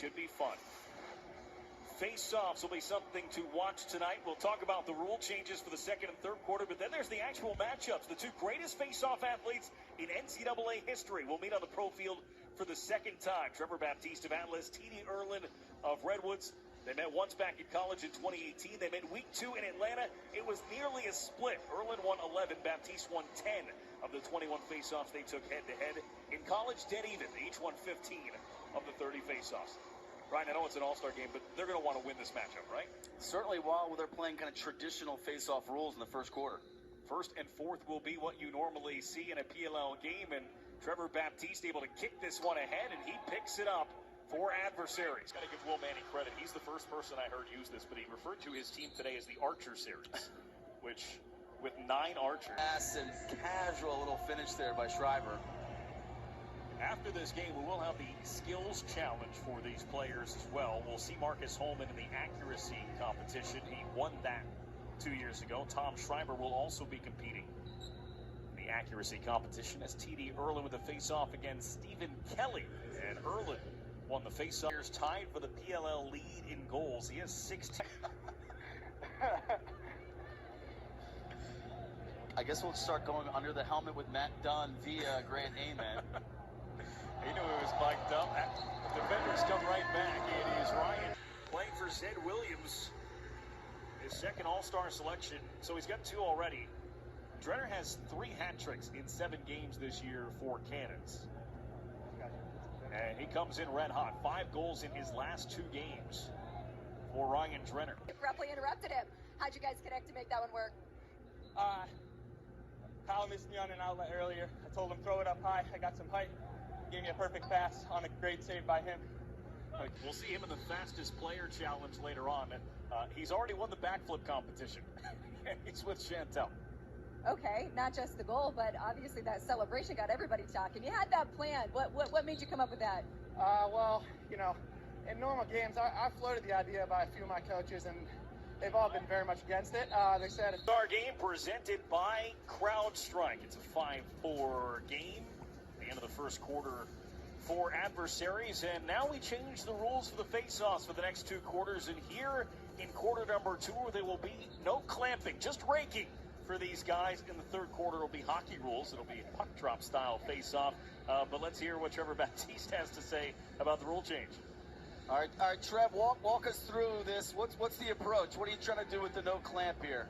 should be fun. Face-offs will be something to watch tonight. We'll talk about the rule changes for the second and third quarter, but then there's the actual matchups. The two greatest face-off athletes in NCAA history will meet on the pro field for the second time. Trevor Baptiste of Atlas, TD Ierlan of Redwoods. They met once back in college in 2018. They met week 2 in Atlanta. It was nearly a split. Ierlan won 11, Baptiste won 10 of the 21 face-offs they took head-to-head. In college, dead even. They each won 15 of the 30 face-offs. Ryan, I know it's an all-star game, but they're going to want to win this matchup, right? Certainly, while they're playing kind of traditional face-off rules in the first quarter. First and fourth will be what you normally see in a PLL game, and Trevor Baptiste able to kick this one ahead, and he picks it up for adversaries. Got to give Will Manning credit. He's the first person I heard use this, but he referred to his team today as the Archer Series, which with 9 archers. Fast and casual little finish there by Schreiber. After this game, we will have the skills challenge for these players as well. We'll see Marcus Holman in the accuracy competition. He won that 2 years ago. Tom Schreiber will also be competing in the accuracy competition as TD Ierlan with the face-off against Stephen Kelly. And Ierlan won the face-off. Tied for the PLL lead in goals. He has 16. I guess we'll start going under the helmet with Matt Dunn via Grant Amen. He knew he was mic'd up. Defenders come right back. It is Ryan playing for Zed Williams. His second All-Star selection. So he's got 2 already. Drenner has 3 hat tricks in 7 games this year for Cannons. And he comes in red hot. 5 goals in his last 2 games for Ryan Drenner. Abruptly interrupted him. How'd you guys connect to make that one work? Kyle missed me on an outlet earlier. I told him throw it up high. I got some height. Gave me a perfect pass on a great save by him. We'll see him in the fastest player challenge later on. He's already won the backflip competition. He's with Chantel. Okay, not just the goal, but obviously that celebration got everybody talking. You had that plan. What made you come up with that? Well, you know, in normal games, I floated the idea by a few of my coaches, and they've all been very much against it. They said it's our game presented by CrowdStrike. It's a 5-4 game. The end of the first quarter for adversaries, and now we change the rules for the face-offs for the next 2 quarters. And here in quarter number 2, there will be no clamping, just raking for these guys. In the third quarter, it'll be hockey rules. It'll be puck drop style face-off. But let's hear what Trevor Baptiste has to say about the rule change. All right, Trev, walk us through this. What's the approach? What are you trying to do with the no clamp here?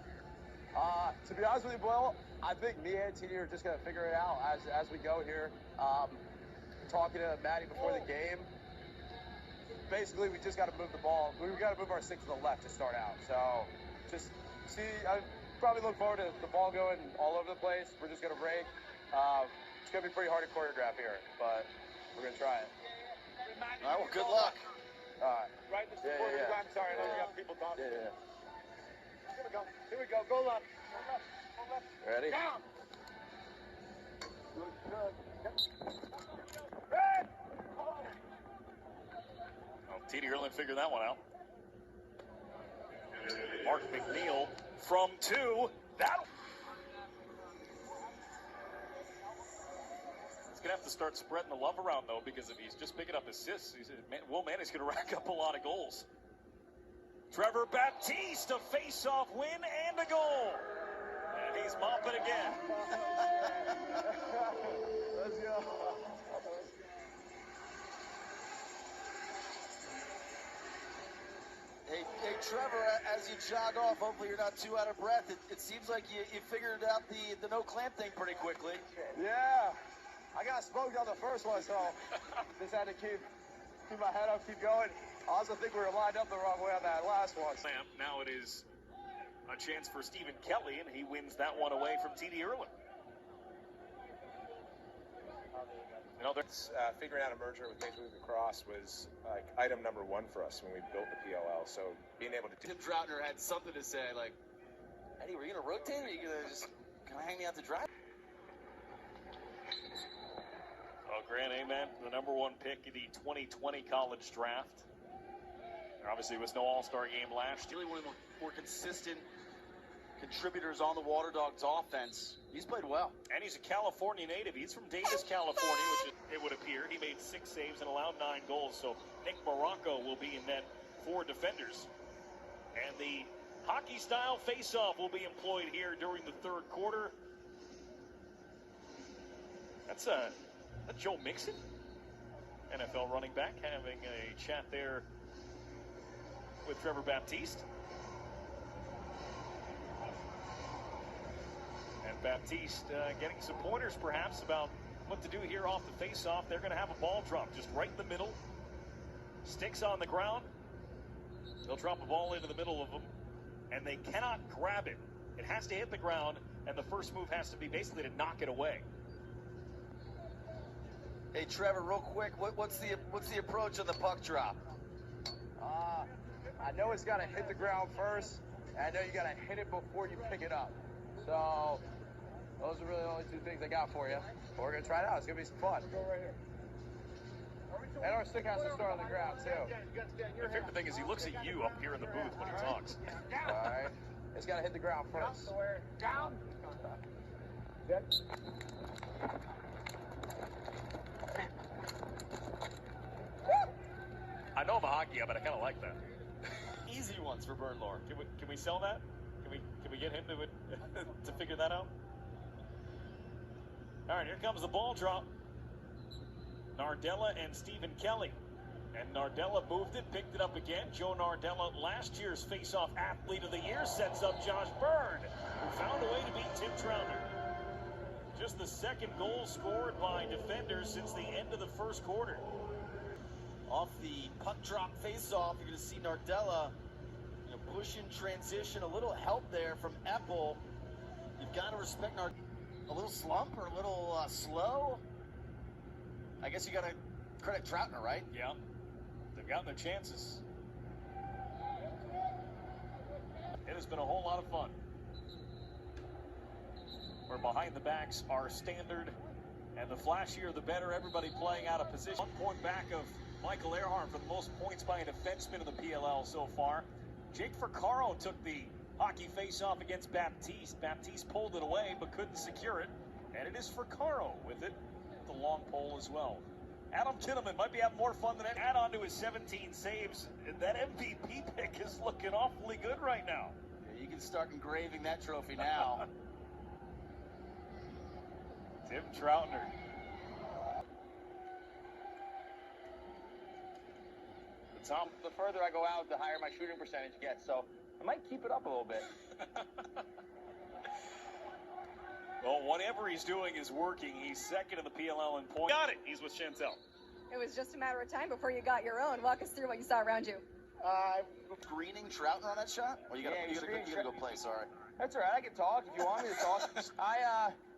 To be honest with you, Will, I think me and TD are just going to figure it out as we go here. Talking to Maddie before the game, basically we just got to move the ball. We've got to move our stick to the left to start out. So just see, I probably look forward to the ball going all over the place. We're just going to break. It's going to be pretty hard to choreograph here, but we're going to try it. All right, well, good luck. All right. right in the support. Yeah. I'm sorry, I know you got people talking. Yeah. Here we go. Go left. Ready? Down. TD Ierlan figured that one out. Mark McNeil from 2. That. He's going to have to start spreading the love around, though, because if he's just picking up assists, Will Manning's going to rack up a lot of goals. Trevor Baptiste, a face-off win and a goal. And he's mopping again. Let's go. Hey, Trevor, as you jog off, hopefully you're not too out of breath. It seems like you figured out the no clamp thing pretty quickly. Yeah. I got smoked on the first one, so just had to keep my head up, keep going. I also think we were lined up the wrong way on that last one. Now it is a chance for Stephen Kelly, and he wins that one away from TD Ierlan. You know, figuring out a merger with Major League Lacrosse was like item number 1 for us when we built the PLL. So being able to Tim Troutner had something to say, like, Eddie, were you going to rotate, or are you going to just kind of hang me out to dry? Well, Grant Amen, the number 1 pick in the 2020 college draft. There obviously was no All-Star game last year. Really one of the more consistent contributors on the Water Dogs offense. He's played well. And he's a California native. He's from Davis, California, which it would appear. He made 6 saves and allowed 9 goals. So Nick Morocco will be in net for defenders. And the hockey-style face-off will be employed here during the third quarter. That's Joe Mixon, NFL running back, having a chat there with Trevor Baptiste. And Baptiste getting some pointers perhaps about what to do here off the face-off. They're going to have a ball drop just right in the middle. Sticks on the ground. They'll drop a ball into the middle of them, and they cannot grab it. It has to hit the ground, and the first move has to be basically to knock it away. Hey, Trevor, real quick, what's the approach on the puck drop? I know it's got to hit the ground first, and I know you got to hit it before you pick it up. So those are really the only 2 things I got for you. But we're going to try it out. It's going to be some fun. Go right here. And our stick has to start on the ground, too. My favorite thing is he looks at you up here in the booth when he talks. All right. It's got to hit the ground first. Down. I know I'm a hockey guy, but I kind of like that. Easy ones for Bernlor. Can we sell that? Can we get him to figure that out? All right, here comes the ball drop. Nardella and Stephen Kelly. And Nardella moved it, picked it up again. Joe Nardella, last year's face-off athlete of the year, sets up Josh Byrne, who found a way to beat Tim Troutner. Just the second goal scored by defenders since the end of the first quarter. Off the puck drop face-off, you're going to see Nardella push in transition. A little help there from Epple. You've got to respect a little slump or a little slow. I guess you got to credit Troutner, right? Yeah, they've gotten their chances. It has been a whole lot of fun. Where behind the backs are standard, and the flashier the better. Everybody playing out of position. 1 point back of Michael Earhart for the most points by a defenseman in the PLL so far. Jake Furcaro took the hockey face-off against Baptiste. Baptiste pulled it away but couldn't secure it, and it is Furcaro with it. The long pole as well. Adam Kinnaman might be having more fun than that. Add on to his 17 saves. That MVP pick is looking awfully good right now. Yeah, you can start engraving that trophy now. Tim Troutner. The further I go out, the higher my shooting percentage gets. So I might keep it up a little bit. Well, whatever he's doing is working. He's second in the PLL in points. Got it. He's with Chantel. It was just a matter of time before you got your own. Walk us through what you saw around you. Greening Troutner on that shot? Or you gotta go play, sorry. That's all right. I can talk if you want me to talk.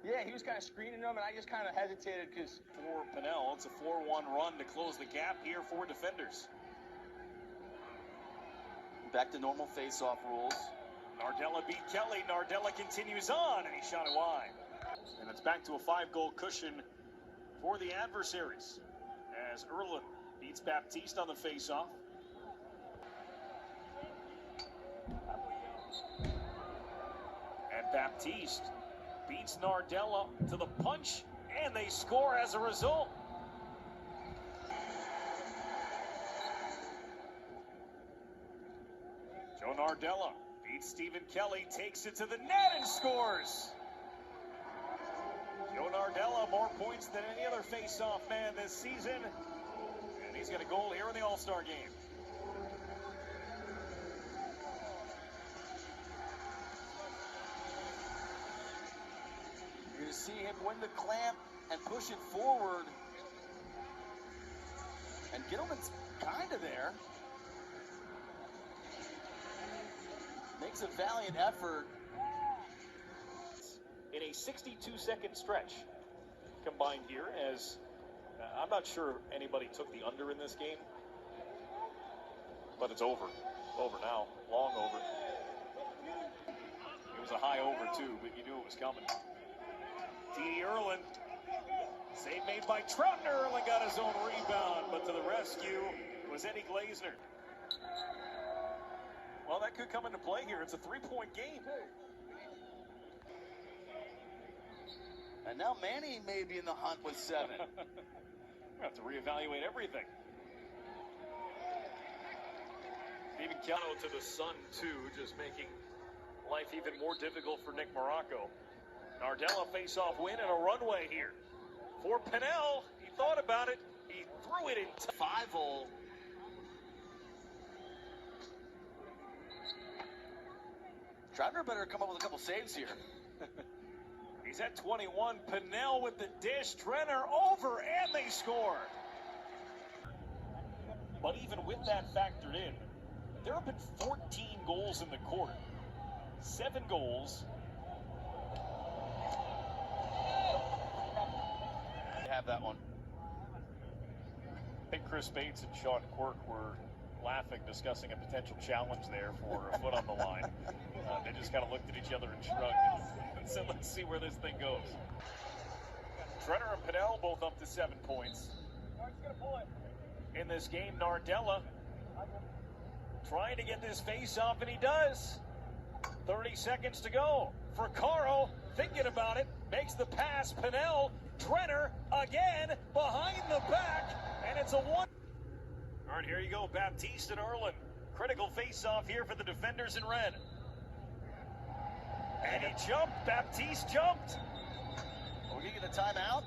Yeah, he was kind of screening them, and I just kind of hesitated because... For Pinnell, it's a 4-1 run to close the gap here for defenders. Back to normal face-off rules. Nardella beat Kelly. Nardella continues on, and he shot it wide. And it's back to a 5-goal cushion for the adversaries as Ierlan beats Baptiste on the face-off. And Baptiste beats Nardella to the punch, and they score as a result. Joe Nardella beats Stephen Kelly, takes it to the net and scores. Joe Nardella, more points than any other face-off man this season. And he's got a goal here in the All-Star game. You're going to see him win the clamp and push it forward. And Gittleman's kind of there. Makes a valiant effort. In a 62-second stretch combined here, as I'm not sure anybody took the under in this game, but it's over. Over now. Long over. It was a high over, too, but you knew it was coming. Ierlan. Save made by Troutner. Ierlan got his own rebound, but to the rescue was Eddie Glazner. Well, that could come into play here. It's a 3-point game. And now Manny may be in the hunt with 7. We have to reevaluate everything. Even Cano to the sun, too, just making life even more difficult for Nick Morocco. Nardella face-off win and a runway here. For PLL, he thought about it. He threw it in 5-hole. Troutner better come up with a couple saves here. He's at 21. PLL with the dish. Trenner over, and they score. But even with that factored in, there have been 14 goals in the quarter. 7 goals. Have that one. I think Chris Bates and Sean Quirk were laughing, discussing a potential challenge there for a foot on the line. They just kind of looked at each other and shrugged and said, let's see where this thing goes. Trenner and PLL both up to 7 points. In this game, Nardella trying to get this face off, and he does. 30 seconds to go. For Caro, thinking about it, makes the pass. PLL, Trenner again behind the back, and it's a 1. All right, here you go, Baptiste and Ierlan. Critical face-off here for the defenders in red. And he jumped. Baptiste jumped. Are we going to get a timeout?